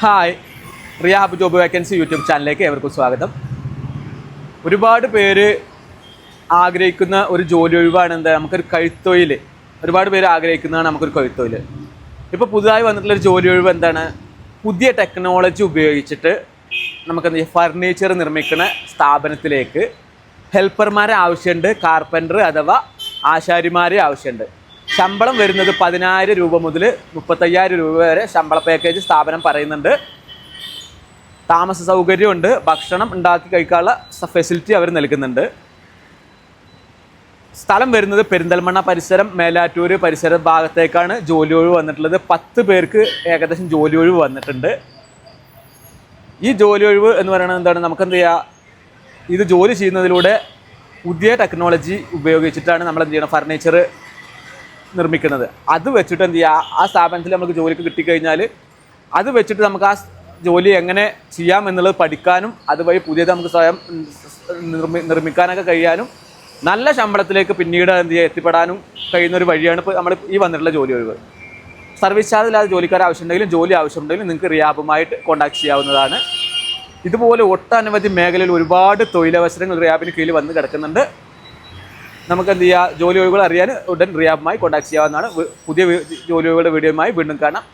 Hi, റിയാബ് job vacancy YouTube ചാനലിലേക്ക് ഏവർക്കും സ്വാഗതം. ഒരുപാട് പേര് ആഗ്രഹിക്കുന്ന ഒരു ജോലി ഒഴിവാണ് എന്താ, നമുക്കൊരു കഴുത്തൊഴിൽ. ഒരുപാട് പേര് ആഗ്രഹിക്കുന്നതാണ് നമുക്കൊരു കഴുത്തൊഴിൽ. ഇപ്പോൾ പുതുതായി വന്നിട്ടുള്ളൊരു ജോലി ഒഴിവ് എന്താണ്, പുതിയ ടെക്നോളജി ഉപയോഗിച്ചിട്ട് നമുക്ക് എന്താ ഫർണിച്ചർ നിർമ്മിക്കുന്ന സ്ഥാപനത്തിലേക്ക് ഹെൽപ്പർമാരെ ആവശ്യമുണ്ട്. കാർപ്പൻറ്റർ അഥവാ ആശാരിമാരെ ആവശ്യമുണ്ട്. ശമ്പളം വരുന്നത് 10,000 രൂപ മുതൽ 35,000 രൂപ വരെ ശമ്പള പാക്കേജ് സ്ഥാപനം പറയുന്നുണ്ട്. താമസ സൗകര്യമുണ്ട്, ഭക്ഷണം ഉണ്ടാക്കി കഴിക്കാനുള്ള ഫെസിലിറ്റി അവർ നൽകുന്നുണ്ട്. സ്ഥലം വരുന്നത് പെരിന്തൽമണ്ണ പരിസരം, മേലാറ്റൂർ പരിസര ഭാഗത്തേക്കാണ് ജോലി ഒഴിവ് വന്നിട്ടുള്ളത്. 10 പേർക്ക് ഏകദേശം ജോലി ഒഴിവ് വന്നിട്ടുണ്ട്. ഈ ജോലി ഒഴിവ് എന്ന് പറയുന്നത് എന്താണ്, നമുക്കെന്ത് ചെയ്യുക, ഇത് ജോലി ചെയ്യുന്നതിലൂടെ പുതിയ ടെക്നോളജി ഉപയോഗിച്ചിട്ടാണ് നമ്മൾ എന്ത് ചെയ്യണം, ഫർണിച്ചർ നിർമ്മിക്കുന്നത്. അത് വെച്ചിട്ട് എന്ത് ചെയ്യുക, ആ സ്ഥാപനത്തിൽ നമുക്ക് ജോലിക്ക് കിട്ടിക്കഴിഞ്ഞാൽ അത് വെച്ചിട്ട് നമുക്ക് ആ ജോലി എങ്ങനെ ചെയ്യാം എന്നുള്ളത് പഠിക്കാനും അതുവഴി പുതിയത് നമുക്ക് സ്വയം നിർമ്മിക്കാനൊക്കെ കഴിയാനും നല്ല ശമ്പളത്തിലേക്ക് പിന്നീട് എന്ത് ചെയ്യുക എത്തിപ്പെടാനും കഴിയുന്നൊരു വഴിയാണ് ഇപ്പോൾ നമ്മൾ ഈ വന്നിട്ടുള്ള ജോലി ഒഴിവ്. സർവീസ് ചാർജ് ഇല്ലാതെ ജോലിക്കാർ ആവശ്യമുണ്ടെങ്കിലും ജോലി ആവശ്യമുണ്ടെങ്കിലും നിങ്ങൾക്ക് റിയാബുമായിട്ട് കോൺടാക്ട് ചെയ്യാവുന്നതാണ്. ഇതുപോലെ ഒട്ടനവധി മേഖലയിൽ ഒരുപാട് തൊഴിലവസരങ്ങൾ റിയാബിന് കീഴിൽ വന്ന് കിടക്കുന്നുണ്ട്. നമുക്ക് എന്ത് ചെയ്യുക, ജോലി ഒഴിവുകൾ അറിയാൻ ഉടൻ റിയാബുമായി കോൺടാക്ട് ചെയ്യാവുന്നതാണ്. പുതിയ ജോലി ഒഴിവുകളുടെ വീഡിയോയുമായി വീണ്ടും കാണാം.